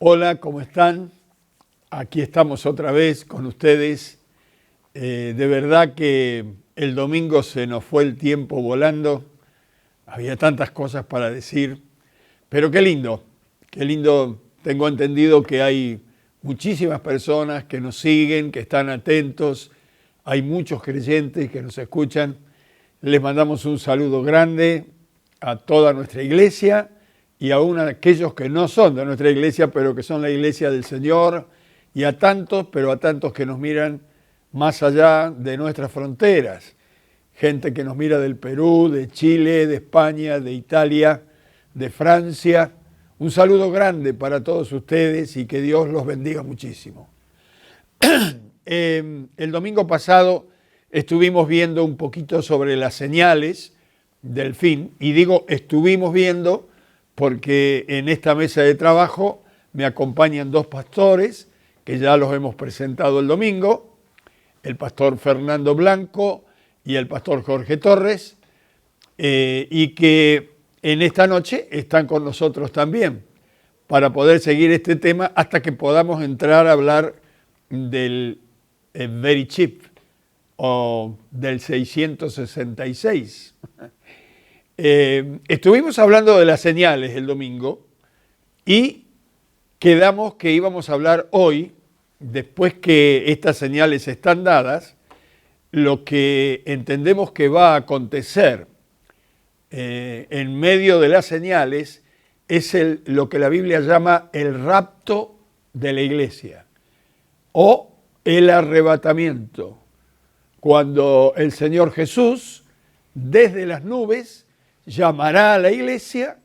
Hola, ¿cómo están? Aquí estamos otra vez con ustedes. De verdad que el domingo se nos fue el tiempo volando. Había tantas cosas para decir, pero qué lindo. Tengo entendido que hay muchísimas personas que nos siguen, que están atentos. Hay muchos creyentes que nos escuchan. Les mandamos un saludo grande a toda nuestra iglesia y aún a aquellos que no son de nuestra iglesia, pero que son la iglesia del Señor, y a tantos, pero a tantos que nos miran más allá de nuestras fronteras. Gente que nos mira del Perú, de Chile, de España, de Italia, de Francia. Un saludo grande para todos ustedes y que Dios los bendiga muchísimo. El domingo pasado estuvimos viendo un poquito sobre las señales del fin, y digo estuvimos viendo porque en esta mesa de trabajo me acompañan dos pastores que ya los hemos presentado el domingo, el pastor Fernando Blanco y el pastor Jorge Torres, y que en esta noche están con nosotros también para poder seguir este tema hasta que podamos entrar a hablar del Very Chip o del 666. Estuvimos hablando de las señales el domingo y quedamos que íbamos a hablar hoy, después que estas señales están dadas, lo que entendemos que va a acontecer en medio de las señales es lo que la Biblia llama el rapto de la iglesia o el arrebatamiento, cuando el Señor Jesús desde las nubes llamará a la iglesia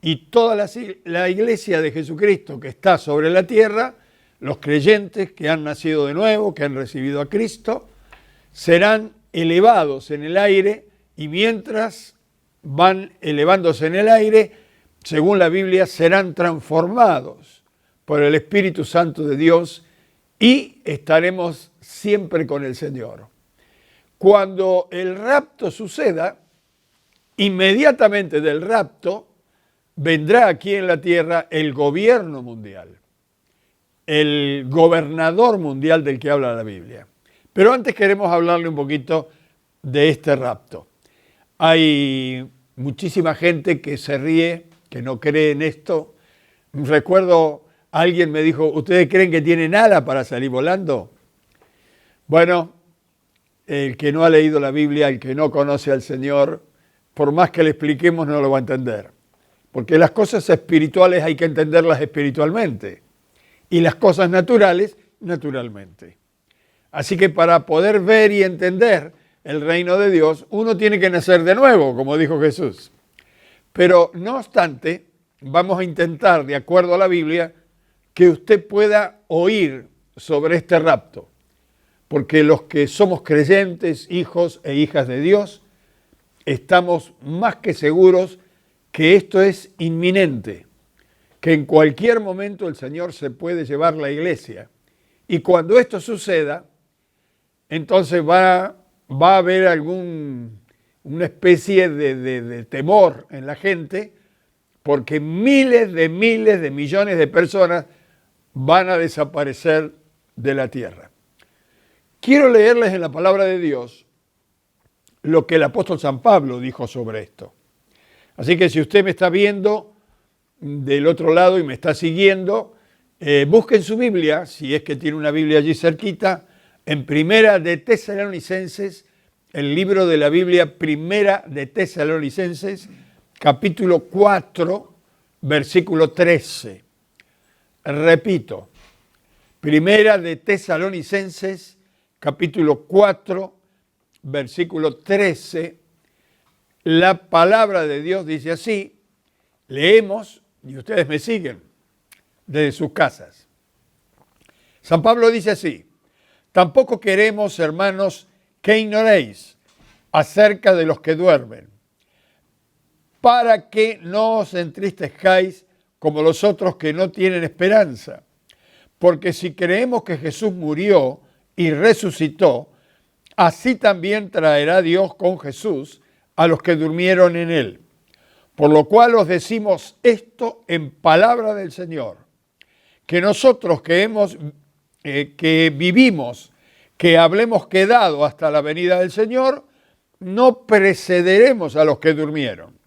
y toda la iglesia de Jesucristo que está sobre la tierra, los creyentes que han nacido de nuevo, que han recibido a Cristo, serán elevados en el aire, y mientras van elevándose en el aire, según la Biblia, serán transformados por el Espíritu Santo de Dios y estaremos siempre con el Señor. Cuando el rapto suceda, inmediatamente del rapto vendrá aquí en la tierra el gobierno mundial, el gobernador mundial del que habla la Biblia. Pero antes queremos hablarle un poquito de este rapto. Hay muchísima gente que se ríe, que no cree en esto. Recuerdo, alguien me dijo, ¿ustedes creen que tienen alas para salir volando? Bueno, el que no ha leído la Biblia, el que no conoce al Señor, por más que le expliquemos no lo va a entender. Porque las cosas espirituales hay que entenderlas espiritualmente y las cosas naturales, naturalmente. Así que para poder ver y entender el reino de Dios, uno tiene que nacer de nuevo, como dijo Jesús. Pero no obstante, vamos a intentar, de acuerdo a la Biblia, que usted pueda oír sobre este rapto. Porque los que somos creyentes, hijos e hijas de Dios, estamos más que seguros que esto es inminente, que en cualquier momento el Señor se puede llevar la iglesia. Y cuando esto suceda, entonces va a haber una especie de temor en la gente, porque miles de millones de personas van a desaparecer de la tierra. Quiero leerles en la palabra de Dios lo que el apóstol San Pablo dijo sobre esto. Así que si usted me está viendo del otro lado y me está siguiendo, busque en su Biblia, si es que tiene una Biblia allí cerquita, en Primera de Tesalonicenses, el libro de la Biblia, Primera de Tesalonicenses, capítulo 4, versículo 13. Repito, Primera de Tesalonicenses, capítulo 4, versículo 13, la palabra de Dios dice así, leemos y ustedes me siguen desde sus casas. San Pablo dice así, tampoco queremos, hermanos, que ignoréis acerca de los que duermen, para que no os entristezcáis como los otros que no tienen esperanza. Porque si creemos que Jesús murió y resucitó, así también traerá Dios con Jesús a los que durmieron en él. Por lo cual os decimos esto en palabra del Señor, que nosotros que vivimos, que hablemos quedado hasta la venida del Señor, no precederemos a los que durmieron,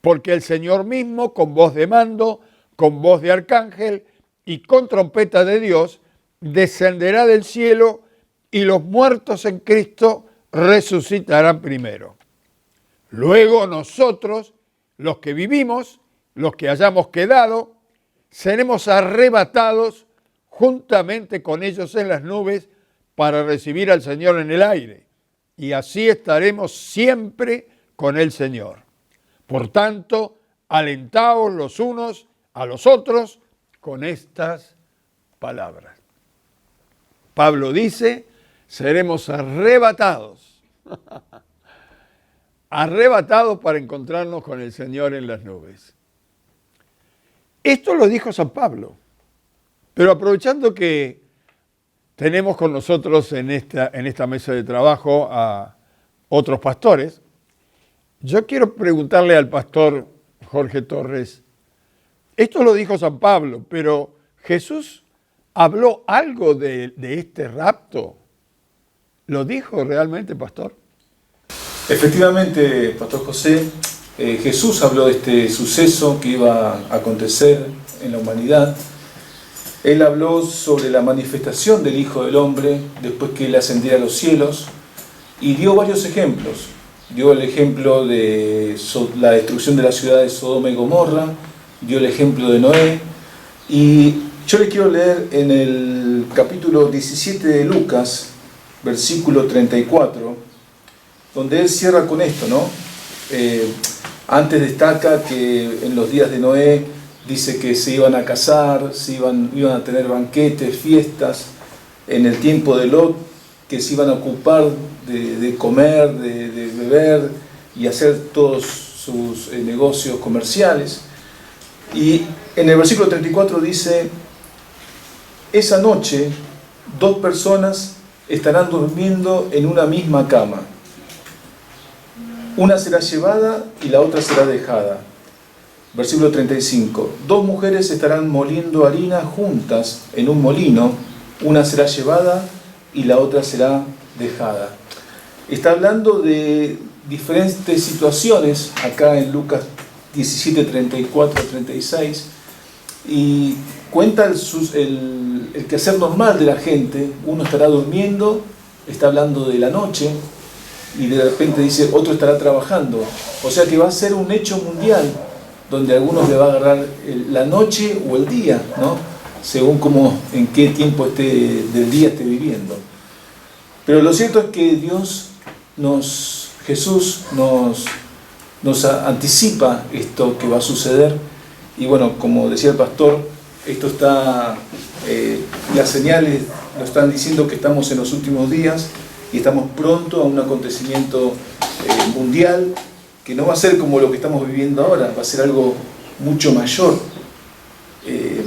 porque el Señor mismo, con voz de mando, con voz de arcángel y con trompeta de Dios, descenderá del cielo y los muertos en Cristo resucitarán primero. Luego nosotros, los que vivimos, los que hayamos quedado, seremos arrebatados juntamente con ellos en las nubes para recibir al Señor en el aire. Y así estaremos siempre con el Señor. Por tanto, alentaos los unos a los otros con estas palabras. Pablo dice, seremos arrebatados. Arrebatados para encontrarnos con el Señor en las nubes. Esto lo dijo San Pablo, pero aprovechando que tenemos con nosotros en esta mesa de trabajo a otros pastores, yo quiero preguntarle al pastor Jorge Torres, esto lo dijo San Pablo, pero ¿Jesús habló algo de este rapto? ¿Lo dijo realmente, pastor? Efectivamente, Pastor José, Jesús habló de este suceso que iba a acontecer en la humanidad. Él habló sobre la manifestación del Hijo del Hombre después que Él ascendiera a los cielos y dio varios ejemplos. Dio el ejemplo de la destrucción de la ciudad de Sodoma y Gomorra, dio el ejemplo de Noé, y yo le quiero leer en el capítulo 17 de Lucas, versículo 34, donde él cierra con esto, ¿no? Antes destaca que en los días de Noé dice que se iban a casar, iban a tener banquetes, fiestas. En el tiempo de Lot, que se iban a ocupar de comer, de beber y hacer todos sus negocios comerciales. Y en el versículo 34 dice, esa noche 2 personas estarán durmiendo en una misma cama. Una será llevada y la otra será dejada. Versículo 35. 2 mujeres estarán moliendo harina juntas en un molino. Una será llevada y la otra será dejada. Está hablando de diferentes situaciones acá en Lucas 17, 34, 36. Y cuenta el quehacer normal de la gente. Uno estará durmiendo, está hablando de la noche, y de repente dice, otro estará trabajando. O sea que va a ser un hecho mundial, donde a algunos le va a agarrar la noche o el día, ¿no? Según en qué tiempo del día esté viviendo. Pero lo cierto es que Jesús nos anticipa esto que va a suceder. Y bueno, como decía el pastor, esto está, las señales nos están diciendo que estamos en los últimos días y estamos pronto a un acontecimiento mundial que no va a ser como lo que estamos viviendo ahora, va a ser algo mucho mayor.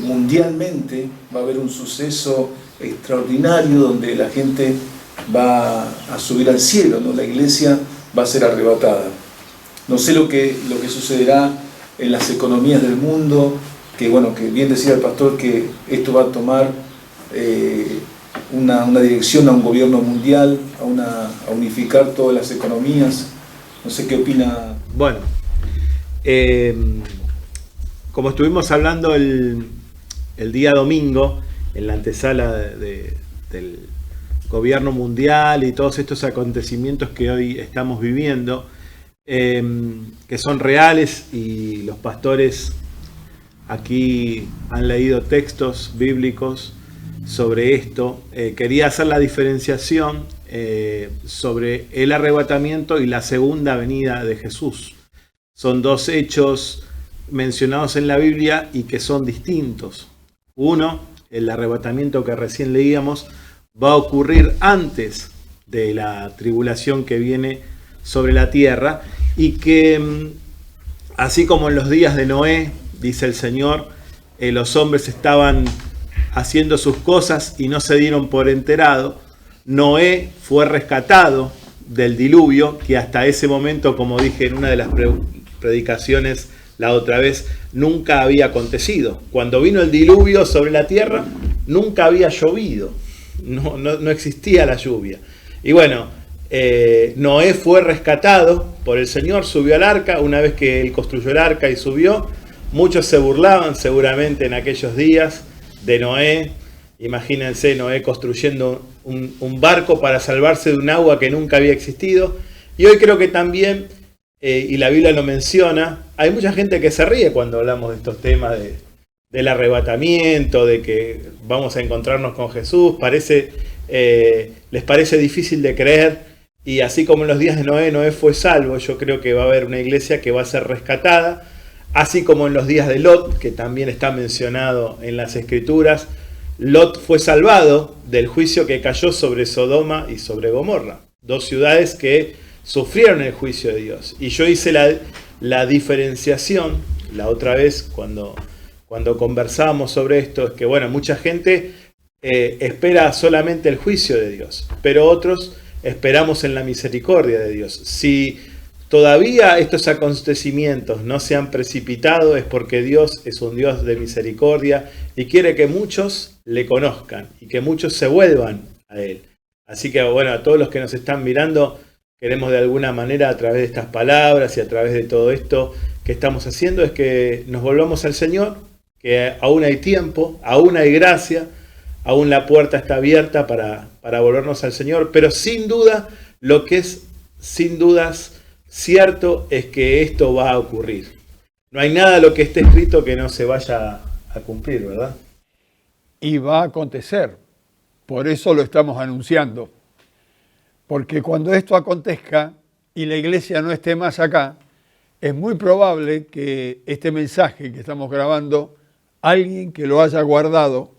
Mundialmente va a haber un suceso extraordinario donde la gente va a subir al cielo, ¿no? La iglesia va a ser arrebatada. No sé lo que sucederá en las economías del mundo, que bien decía el pastor que esto va a tomar una dirección a un gobierno mundial, a unificar todas las economías. No sé qué opina. Bueno, como estuvimos hablando el día domingo, en la antesala del gobierno mundial y todos estos acontecimientos que hoy estamos viviendo, que son reales, y los pastores aquí han leído textos bíblicos sobre esto, quería hacer la diferenciación sobre el arrebatamiento y la segunda venida de Jesús. Son 2 hechos mencionados en la Biblia y que son distintos. Uno, el arrebatamiento que recién leíamos, va a ocurrir antes de la tribulación que viene sobre la tierra, y que así como en los días de Noé, dice el Señor, los hombres estaban haciendo sus cosas y no se dieron por enterado. Noé fue rescatado del diluvio, que hasta ese momento, como dije en una de las predicaciones la otra vez, nunca había acontecido. Cuando vino el diluvio sobre la tierra, nunca había llovido, no existía la lluvia. Y bueno, Noé fue rescatado por el Señor, subió al arca. Una vez que él construyó el arca y subió, muchos se burlaban seguramente en aquellos días de Noé. Imagínense Noé construyendo un barco para salvarse de un agua que nunca había existido. Y hoy creo que también, y la Biblia lo menciona, hay mucha gente que se ríe cuando hablamos de estos temas del arrebatamiento, de que vamos a encontrarnos con Jesús. Les parece difícil de creer. Y así como en los días de Noé fue salvo, yo creo que va a haber una iglesia que va a ser rescatada. Así como en los días de Lot, que también está mencionado en las Escrituras, Lot fue salvado del juicio que cayó sobre Sodoma y sobre Gomorra, dos ciudades que sufrieron el juicio de Dios. Y yo hice la diferenciación la otra vez cuando conversábamos sobre esto, es que bueno, mucha gente espera solamente el juicio de Dios, pero otros esperamos en la misericordia de Dios. Si todavía estos acontecimientos no se han precipitado, es porque Dios es un Dios de misericordia y quiere que muchos le conozcan y que muchos se vuelvan a Él. Así que bueno, a todos los que nos están mirando, queremos de alguna manera a través de estas palabras y a través de todo esto que estamos haciendo, es que nos volvamos al Señor, que aún hay tiempo, aún hay gracia, aún la puerta está abierta para volvernos al Señor, pero sin duda, lo que es sin dudas cierto es que esto va a ocurrir. No hay nada de lo que esté escrito que no se vaya a cumplir, ¿verdad? Y va a acontecer. Por eso lo estamos anunciando. Porque cuando esto acontezca y la iglesia no esté más acá, es muy probable que este mensaje que estamos grabando, alguien que lo haya guardado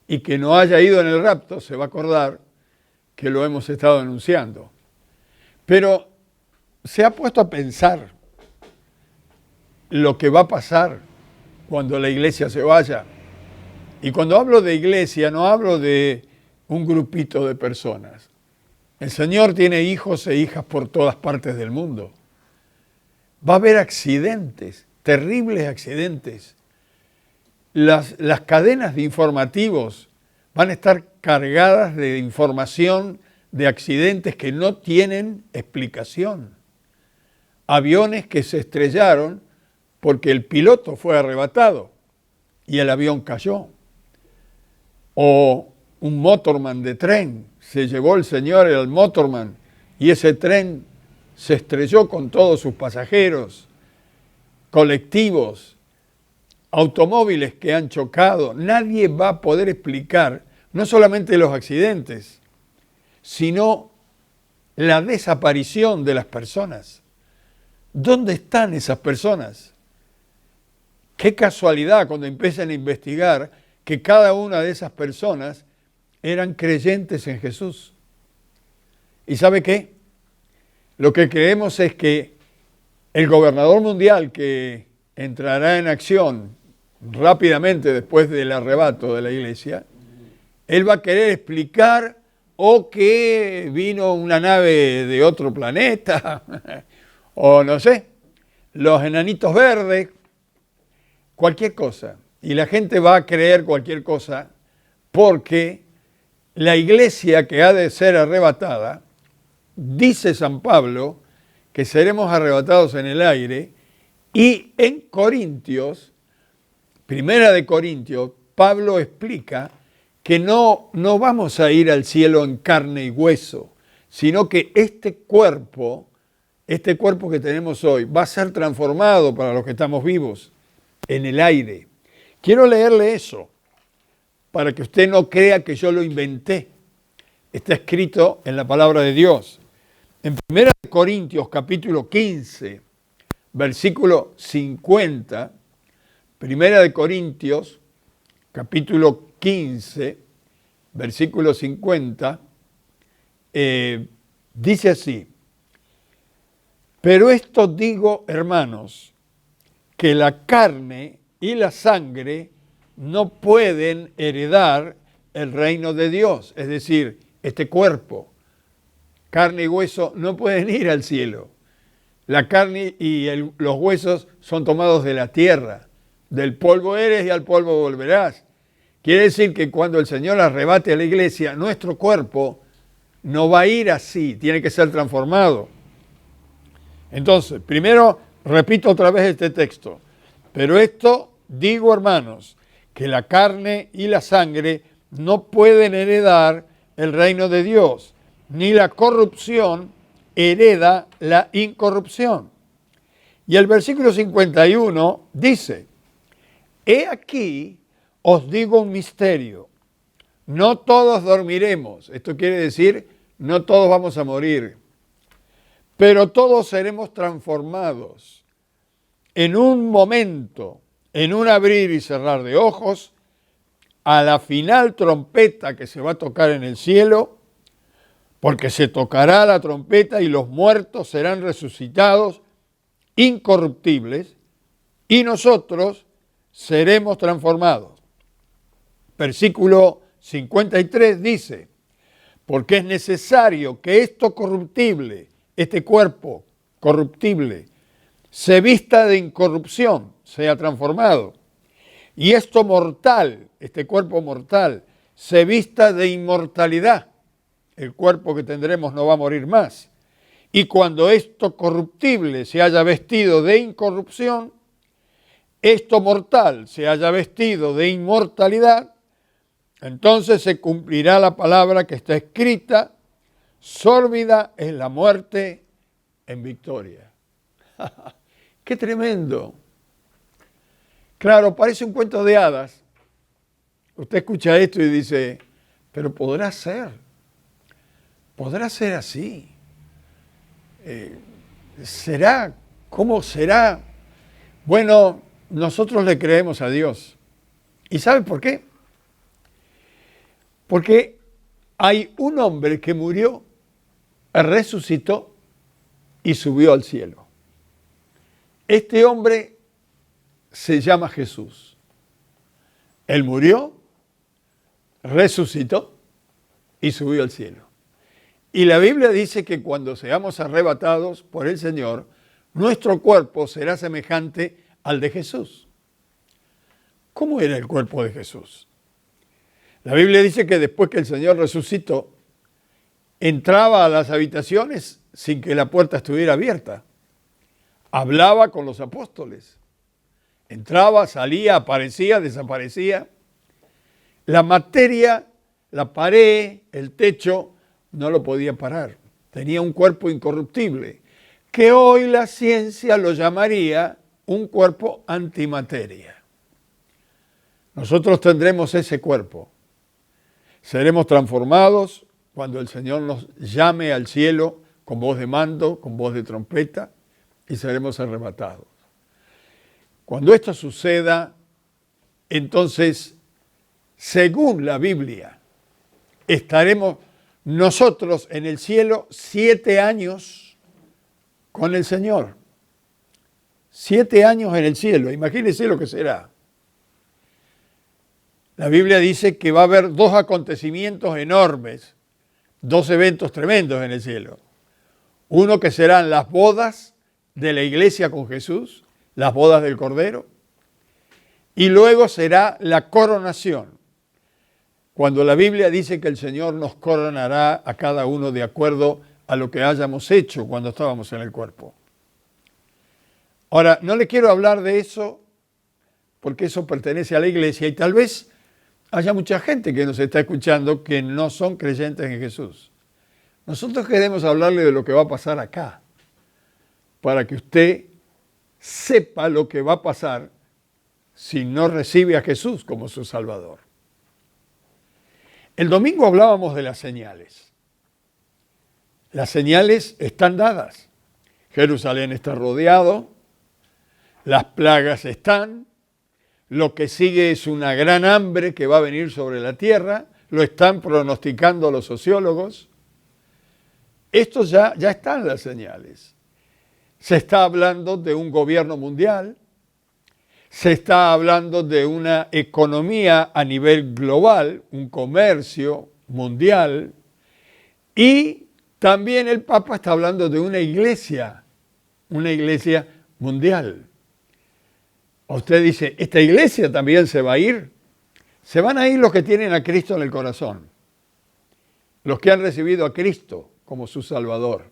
y que no haya ido en el rapto, se va a acordar que lo hemos estado anunciando. Pero se ha puesto a pensar lo que va a pasar cuando la iglesia se vaya. Y cuando hablo de iglesia, no hablo de un grupito de personas. El Señor tiene hijos e hijas por todas partes del mundo. Va a haber accidentes, terribles accidentes. Las cadenas de informativos van a estar cargadas de información de accidentes que no tienen explicación. Aviones que se estrellaron porque el piloto fue arrebatado y el avión cayó. O un motorman de tren, se llevó el señor el motorman y ese tren se estrelló con todos sus pasajeros, colectivos, automóviles que han chocado. Nadie va a poder explicar no solamente los accidentes, sino la desaparición de las personas. ¿Dónde están esas personas? Qué casualidad cuando empiezan a investigar que cada una de esas personas eran creyentes en Jesús. ¿Y sabe qué? Lo que creemos es que el gobernador mundial que entrará en acción rápidamente después del arrebato de la iglesia, él va a querer explicar o que vino una nave de otro planeta, o no sé, los enanitos verdes, cualquier cosa. Y la gente va a creer cualquier cosa porque la iglesia que ha de ser arrebatada, dice San Pablo, que seremos arrebatados en el aire, y en Corintios, Primera de Corintios, Pablo explica que no vamos a ir al cielo en carne y hueso, sino que este cuerpo que tenemos hoy, va a ser transformado para los que estamos vivos en el aire. Quiero leerle eso, para que usted no crea que yo lo inventé. Está escrito en la palabra de Dios. En 1 Corintios capítulo 15, versículo 50, 1 Corintios capítulo 15, versículo 50, dice así: pero esto digo, hermanos, que la carne y la sangre no pueden heredar el reino de Dios. Es decir, este cuerpo, carne y hueso, no pueden ir al cielo. La carne y los huesos son tomados de la tierra. Del polvo eres y al polvo volverás. Quiere decir que cuando el Señor arrebate a la iglesia, nuestro cuerpo no va a ir así, tiene que ser transformado. Entonces, primero, repito otra vez este texto. Pero esto, digo hermanos, que la carne y la sangre no pueden heredar el reino de Dios, ni la corrupción hereda la incorrupción. Y el versículo 51 dice, he aquí os digo un misterio, no todos dormiremos, esto quiere decir, no todos vamos a morir, pero todos seremos transformados en un momento, en un abrir y cerrar de ojos, a la final trompeta que se va a tocar en el cielo, porque se tocará la trompeta y los muertos serán resucitados incorruptibles y nosotros seremos transformados. Versículo 53 dice, porque es necesario que esto corruptible, este cuerpo corruptible, se vista de incorrupción, sea transformado, y esto mortal, este cuerpo mortal, se vista de inmortalidad. El cuerpo que tendremos no va a morir más. Y cuando esto corruptible se haya vestido de incorrupción, esto mortal se haya vestido de inmortalidad, entonces se cumplirá la palabra que está escrita, sórbida es la muerte en victoria. ¡Qué tremendo! Claro, parece un cuento de hadas. Usted escucha esto y dice, pero podrá ser así. ¿Será? ¿Cómo será? Bueno, nosotros le creemos a Dios. ¿Y sabe por qué? Porque hay un hombre que murió, resucitó y subió al cielo. Este hombre se llama Jesús. Él murió, resucitó y subió al cielo. Y la Biblia dice que cuando seamos arrebatados por el Señor, nuestro cuerpo será semejante al de Jesús. ¿Cómo era el cuerpo de Jesús? La Biblia dice que después que el Señor resucitó, entraba a las habitaciones sin que la puerta estuviera abierta. Hablaba con los apóstoles. Entraba, salía, aparecía, desaparecía. La materia, la pared, el techo, no lo podía parar. Tenía un cuerpo incorruptible, que hoy la ciencia lo llamaría un cuerpo antimateria. Nosotros tendremos ese cuerpo. Seremos transformados cuando el Señor nos llame al cielo con voz de mando, con voz de trompeta, y seremos arrebatados. Cuando esto suceda, entonces, según la Biblia, estaremos nosotros en el cielo 7 años con el Señor. 7 años en el cielo, imagínense lo que será. La Biblia dice que va a haber 2 acontecimientos enormes, 2 eventos tremendos en el cielo. Uno que serán las bodas de la iglesia con Jesús, las bodas del Cordero, y luego será la coronación. Cuando la Biblia dice que el Señor nos coronará a cada uno de acuerdo a lo que hayamos hecho cuando estábamos en el cuerpo. Ahora, no le quiero hablar de eso porque eso pertenece a la iglesia y tal vez haya mucha gente que nos está escuchando que no son creyentes en Jesús. Nosotros queremos hablarle de lo que va a pasar acá, para que usted sepa lo que va a pasar si no recibe a Jesús como su Salvador. El domingo hablábamos de las señales. Las señales están dadas. Jerusalén está rodeado, las plagas están, lo que sigue es una gran hambre que va a venir sobre la tierra, lo están pronosticando los sociólogos. Esto ya están las señales. Se está hablando de un gobierno mundial, se está hablando de una economía a nivel global, un comercio mundial, y también el Papa está hablando de una iglesia una iglesia mundial. Usted dice, ¿esta iglesia también se va a ir? Se van a ir los que tienen a Cristo en el corazón, los que han recibido a Cristo como su Salvador.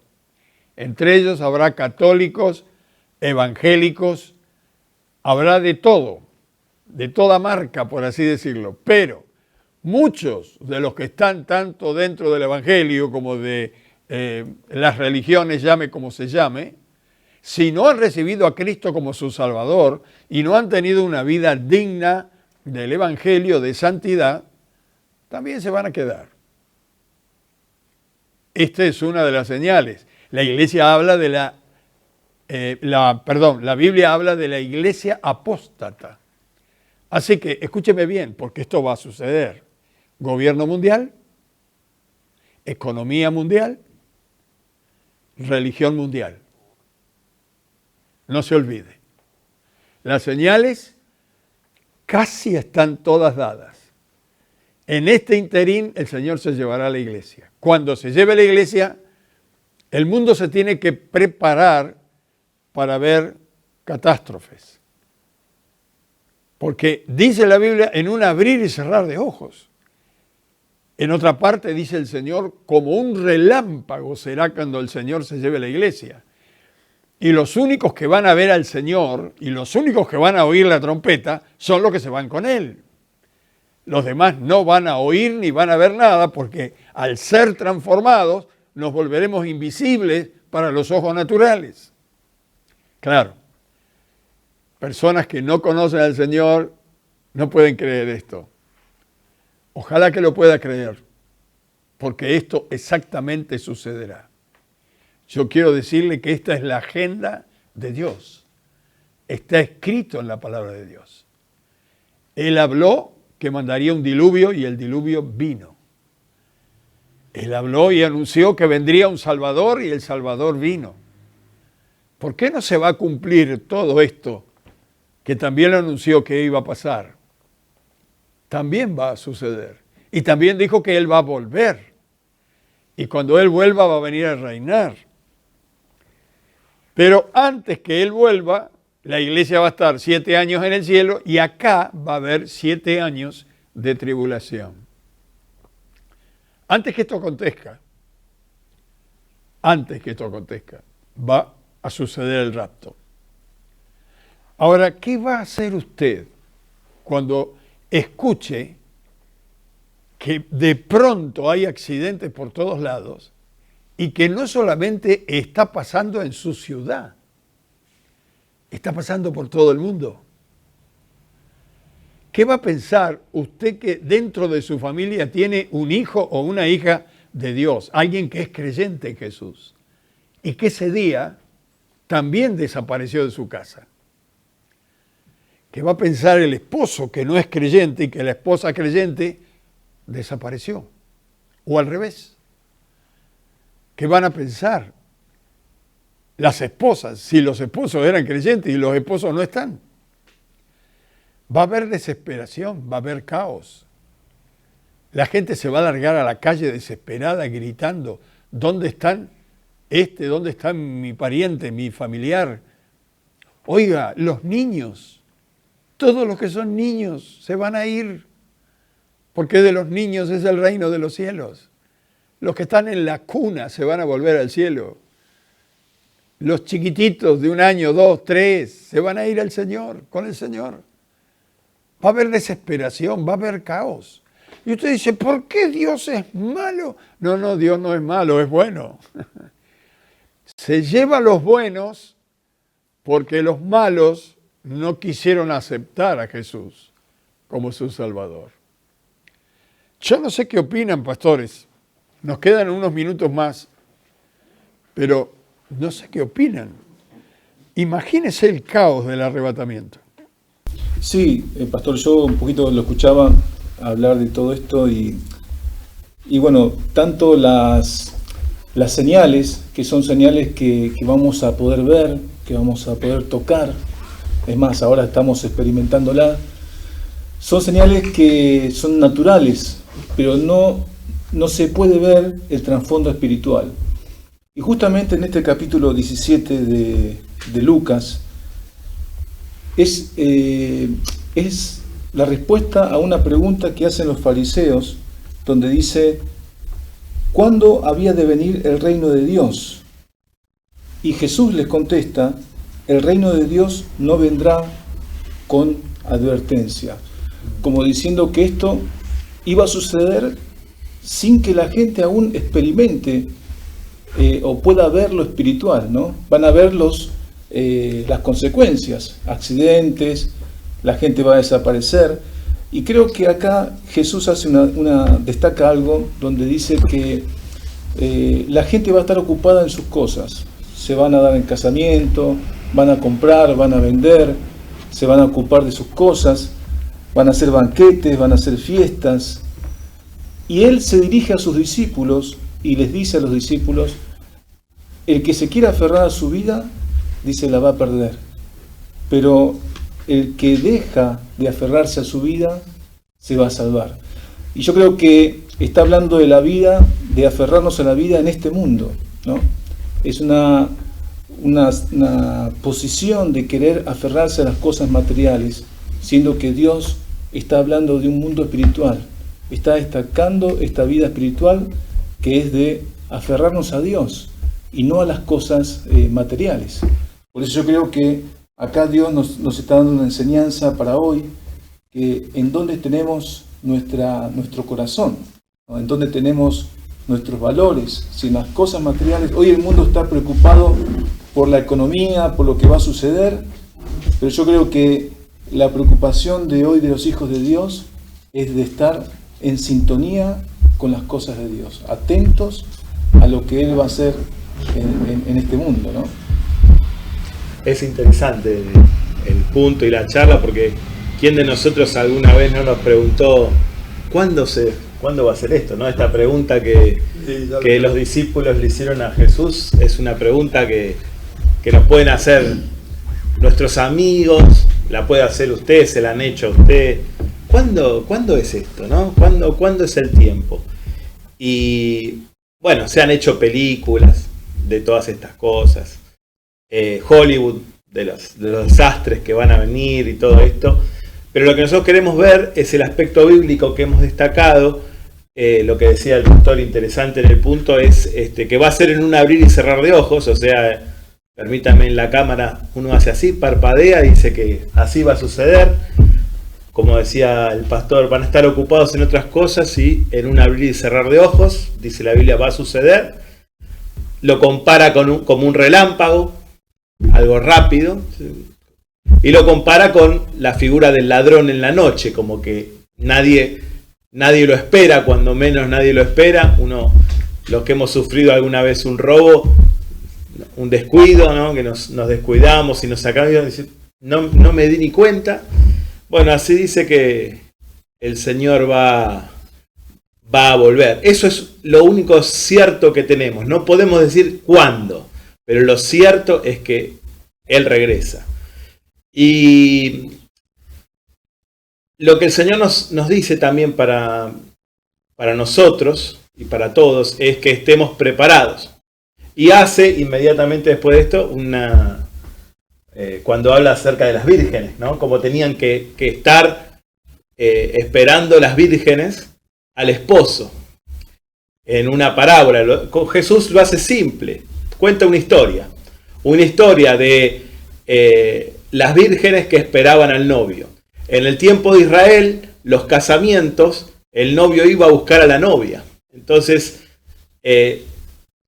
Entre ellos habrá católicos, evangélicos, habrá de todo, de toda marca, por así decirlo. Pero muchos de los que están tanto dentro del evangelio como de las religiones, llame como se llame, si no han recibido a Cristo como su Salvador y no han tenido una vida digna del evangelio de santidad, también se van a quedar. Esta es una de las señales. La iglesia habla de la Biblia habla de la iglesia apóstata. Así que escúcheme bien, porque esto va a suceder. Gobierno mundial, economía mundial, religión mundial. No se olvide. Las señales casi están todas dadas. En este interín el Señor se llevará a la iglesia. Cuando se lleve la iglesia, el mundo se tiene que preparar para ver catástrofes. Porque dice la Biblia, en un abrir y cerrar de ojos. En otra parte dice el Señor, como un relámpago será cuando el Señor se lleve la iglesia. Y los únicos que van a ver al Señor y los únicos que van a oír la trompeta son los que se van con Él. Los demás no van a oír ni van a ver nada porque al ser transformados nos volveremos invisibles para los ojos naturales. Claro, personas que no conocen al Señor no pueden creer esto. Ojalá que lo pueda creer, porque esto exactamente sucederá. Yo quiero decirle que esta es la agenda de Dios. Está escrito en la palabra de Dios. Él habló que mandaría un diluvio y el diluvio vino. Él habló y anunció que vendría un Salvador y el Salvador vino. ¿Por qué no se va a cumplir todo esto que también anunció que iba a pasar? También va a suceder. Y también dijo que Él va a volver. Y cuando Él vuelva va a venir a reinar. Pero antes que Él vuelva, la iglesia va a estar 7 años en el cielo y acá va a haber 7 años de tribulación. Antes que esto acontezca, va a suceder el rapto. Ahora, ¿qué va a hacer usted cuando escuche que de pronto hay accidentes por todos lados y que no solamente está pasando en su ciudad, está pasando por todo el mundo? ¿Qué va a pensar usted que dentro de su familia tiene un hijo o una hija de Dios, alguien que es creyente en Jesús, y que ese día también desapareció de su casa? ¿Qué va a pensar el esposo que no es creyente y que la esposa creyente desapareció? O al revés. ¿Qué van a pensar las esposas si los esposos eran creyentes y los esposos no están? Va a haber desesperación, va a haber caos. La gente se va a largar a la calle desesperada gritando, ¿dónde están ¿dónde está mi pariente, mi familiar? Oiga, los niños, todos los que son niños se van a ir, porque de los niños es el reino de los cielos. Los que están en la cuna se van a volver al cielo. Los chiquititos de 1 año, 2, 3, se van a ir al Señor, con el Señor. Va a haber desesperación, va a haber caos. Y usted dice, ¿por qué Dios es malo? No, Dios no es malo, es bueno. Se lleva a los buenos porque los malos no quisieron aceptar a Jesús como su Salvador. Yo no sé qué opinan, pastores. Nos quedan unos minutos más, pero no sé qué opinan. Imagínese el caos del arrebatamiento. Sí, pastor, yo un poquito lo escuchaba hablar de todo esto y bueno, tanto las señales, que son señales que vamos a poder ver, que vamos a poder tocar, es más, ahora estamos experimentándola, son señales que son naturales, pero no se puede ver el trasfondo espiritual. Y justamente en este capítulo 17 de Lucas es la respuesta a una pregunta que hacen los fariseos, donde dice: ¿cuándo había de venir el reino de Dios? Y Jesús les contesta: el reino de Dios no vendrá con advertencia, como diciendo que esto iba a suceder sin que la gente aún experimente o pueda ver lo espiritual, ¿no? Van a ver las consecuencias, accidentes, la gente va a desaparecer. Y creo que acá Jesús hace destaca algo donde dice que la gente va a estar ocupada en sus cosas, se van a dar en casamiento, van a comprar, van a vender, se van a ocupar de sus cosas, van a hacer banquetes, van a hacer fiestas. Y Él se dirige a sus discípulos y les dice a los discípulos: el que se quiera aferrar a su vida, dice, la va a perder. Pero el que deja de aferrarse a su vida, se va a salvar. Y yo creo que está hablando de la vida, de aferrarnos a la vida en este mundo, ¿no? Es una posición de querer aferrarse a las cosas materiales, siendo que Dios está hablando de un mundo espiritual. Está destacando esta vida espiritual que es de aferrarnos a Dios y no a las cosas materiales. Por eso yo creo que acá Dios nos está dando una enseñanza para hoy, que en dónde tenemos nuestro corazón, ¿no? En dónde tenemos nuestros valores, si en las cosas materiales. Hoy el mundo está preocupado por la economía, por lo que va a suceder, pero yo creo que la preocupación de hoy de los hijos de Dios es de estar en sintonía con las cosas de Dios, atentos a lo que Él va a hacer en este mundo, ¿no? Es interesante el punto y la charla, porque ¿quién de nosotros alguna vez no nos preguntó cuándo va a ser esto, ¿no? Esta pregunta que los discípulos le hicieron a Jesús es una pregunta que nos pueden hacer nuestros amigos, la puede hacer usted, se la han hecho a usted. ¿Cuándo es esto, no? ¿Cuándo es el tiempo? Y bueno, se han hecho películas de todas estas cosas. Hollywood, de los desastres que van a venir y todo esto. Pero lo que nosotros queremos ver es el aspecto bíblico que hemos destacado. Lo que decía el doctor interesante en el punto es que va a ser en un abrir y cerrar de ojos. O sea, permítame, en la cámara uno hace así, parpadea, dice que así va a suceder. Como decía el pastor, van a estar ocupados en otras cosas y en un abrir y cerrar de ojos, dice la Biblia, va a suceder. Lo compara como un relámpago, algo rápido, y lo compara con la figura del ladrón en la noche, como que nadie lo espera, cuando menos nadie lo espera. Los que hemos sufrido alguna vez un robo, un descuido, ¿no? Que nos descuidamos y nos sacamos, no me di ni cuenta. Bueno, así dice que el Señor va a volver. Eso es lo único cierto que tenemos. No podemos decir cuándo, pero lo cierto es que Él regresa. Y lo que el Señor nos dice también para nosotros y para todos es que estemos preparados. Y hace inmediatamente después de esto cuando habla acerca de las vírgenes, ¿no? Como tenían que estar esperando las vírgenes al esposo. En una parábola, Jesús lo hace simple, cuenta una historia de las vírgenes que esperaban al novio. En el tiempo de Israel, los casamientos, el novio iba a buscar a la novia. Entonces,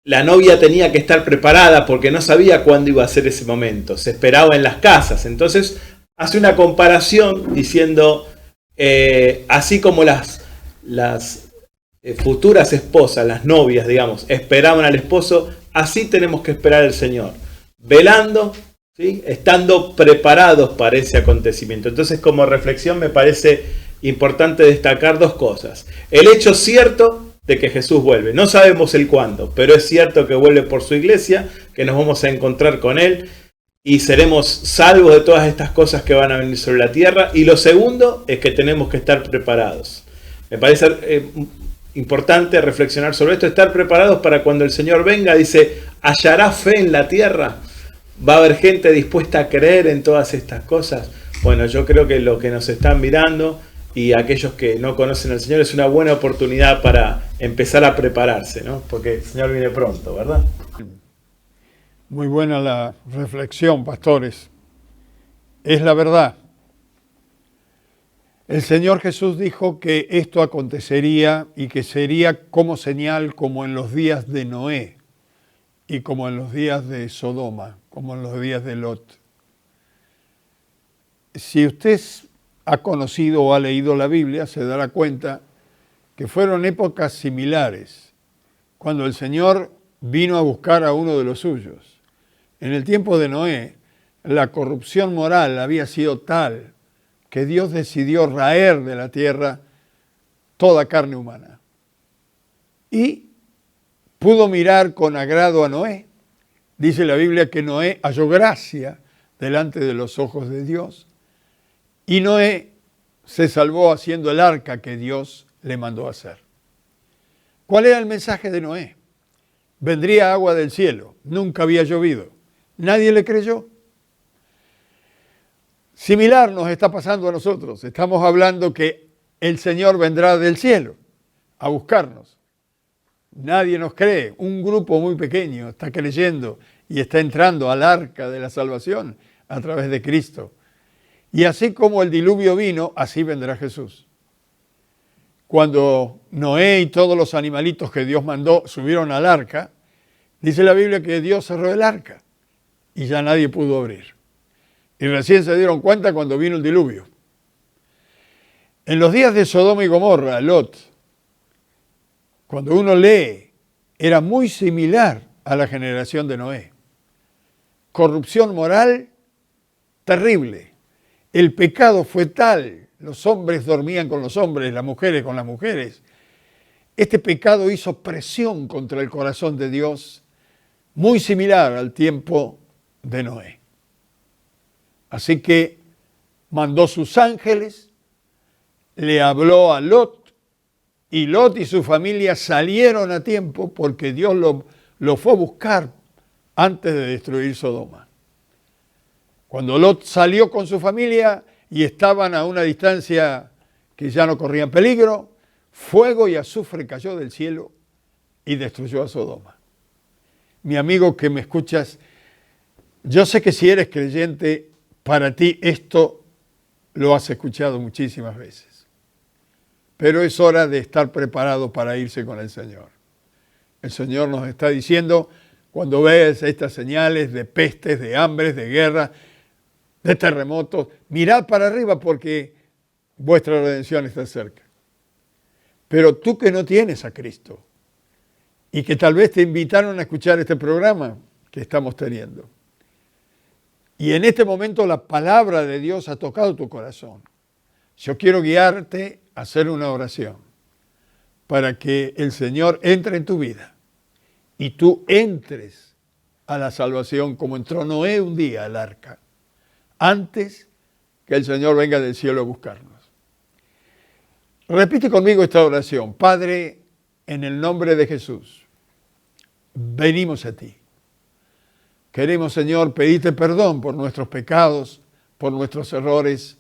la novia tenía que estar preparada porque no sabía cuándo iba a ser ese momento. Se esperaba en las casas. Entonces, hace una comparación diciendo, así como las futuras esposas, las novias, digamos, esperaban al esposo, así tenemos que esperar al Señor, velando, ¿sí? Estando preparados para ese acontecimiento. Entonces, como reflexión, me parece importante destacar dos cosas. El hecho cierto de que Jesús vuelve. No sabemos el cuándo, pero es cierto que vuelve por su iglesia, que nos vamos a encontrar con Él y seremos salvos de todas estas cosas que van a venir sobre la tierra. Y lo segundo es que tenemos que estar preparados. Me parece importante reflexionar sobre esto, estar preparados para cuando el Señor venga. Dice, ¿hallará fe en la tierra? ¿Va a haber gente dispuesta a creer en todas estas cosas? Bueno, yo creo que lo que nos están mirando y aquellos que no conocen al Señor es una buena oportunidad para empezar a prepararse, ¿no? Porque el Señor viene pronto, ¿verdad? Muy buena la reflexión, pastores. Es la verdad. El Señor Jesús dijo que esto acontecería y que sería como señal, como en los días de Noé y como en los días de Sodoma, como en los días de Lot. Si usted ha conocido o ha leído la Biblia, se dará cuenta que fueron épocas similares, cuando el Señor vino a buscar a uno de los suyos. En el tiempo de Noé, la corrupción moral había sido tal que Dios decidió raer de la tierra toda carne humana. Y pudo mirar con agrado a Noé. Dice la Biblia que Noé halló gracia delante de los ojos de Dios. Y Noé se salvó haciendo el arca que Dios le mandó hacer. ¿Cuál era el mensaje de Noé? Vendría agua del cielo. Nunca había llovido. Nadie le creyó. Similar nos está pasando a nosotros. Estamos hablando que el Señor vendrá del cielo a buscarnos. Nadie nos cree. Un grupo muy pequeño está creyendo y está entrando al arca de la salvación a través de Cristo. Y así como el diluvio vino, así vendrá Jesús. Cuando Noé y todos los animalitos que Dios mandó subieron al arca, dice la Biblia que Dios cerró el arca y ya nadie pudo abrir. Y recién se dieron cuenta cuando vino el diluvio. En los días de Sodoma y Gomorra, Lot, cuando uno lee, era muy similar a la generación de Noé. Corrupción moral terrible. El pecado fue tal, los hombres dormían con los hombres, las mujeres con las mujeres. Este pecado hizo presión contra el corazón de Dios, muy similar al tiempo de Noé. Así que mandó sus ángeles, le habló a Lot, y Lot y su familia salieron a tiempo porque Dios lo fue a buscar antes de destruir Sodoma. Cuando Lot salió con su familia y estaban a una distancia que ya no corrían peligro, fuego y azufre cayó del cielo y destruyó a Sodoma. Mi amigo que me escuchas, yo sé que si eres creyente, para ti esto lo has escuchado muchísimas veces. Pero es hora de estar preparado para irse con el Señor. El Señor nos está diciendo, cuando veas estas señales de pestes, de hambres, de guerra, de terremotos, mirad para arriba porque vuestra redención está cerca. Pero tú que no tienes a Cristo y que tal vez te invitaron a escuchar este programa que estamos teniendo, y en este momento la palabra de Dios ha tocado tu corazón, yo quiero guiarte a hacer una oración para que el Señor entre en tu vida y tú entres a la salvación como entró Noé un día al arca, antes que el Señor venga del cielo a buscarnos. Repite conmigo esta oración. Padre, en el nombre de Jesús, venimos a ti. Queremos, Señor, pedirte perdón por nuestros pecados, por nuestros errores.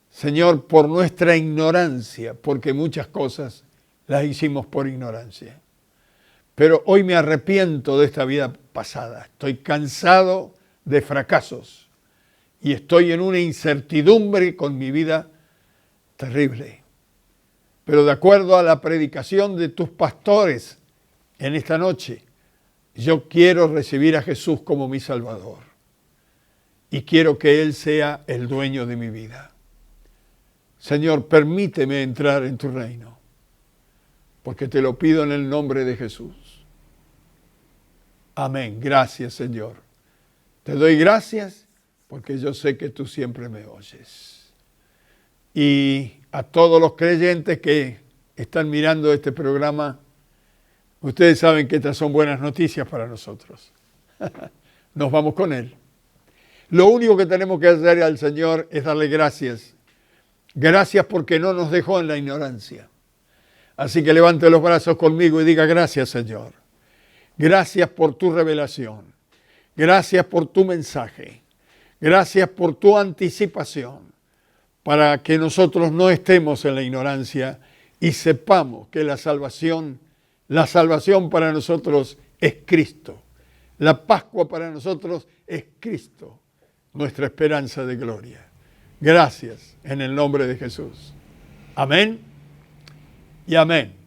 Señor, por nuestra ignorancia, porque muchas cosas las hicimos por ignorancia. Pero hoy me arrepiento de esta vida pasada. Estoy cansado de fracasos y estoy en una incertidumbre con mi vida terrible. Pero de acuerdo a la predicación de tus pastores en esta noche, yo quiero recibir a Jesús como mi Salvador y quiero que Él sea el dueño de mi vida. Señor, permíteme entrar en tu reino, porque te lo pido en el nombre de Jesús. Amén. Gracias, Señor. Te doy gracias porque yo sé que tú siempre me oyes. Y a todos los creyentes que están mirando este programa, ustedes saben que estas son buenas noticias para nosotros. Nos vamos con Él. Lo único que tenemos que hacer al Señor es darle gracias. Gracias porque no nos dejó en la ignorancia. Así que levante los brazos conmigo y diga: gracias, Señor. Gracias por tu revelación. Gracias por tu mensaje. Gracias por tu anticipación, para que nosotros no estemos en la ignorancia y sepamos que la salvación para nosotros es Cristo. La Pascua para nosotros es Cristo, nuestra esperanza de gloria. Gracias en el nombre de Jesús. Amén y amén.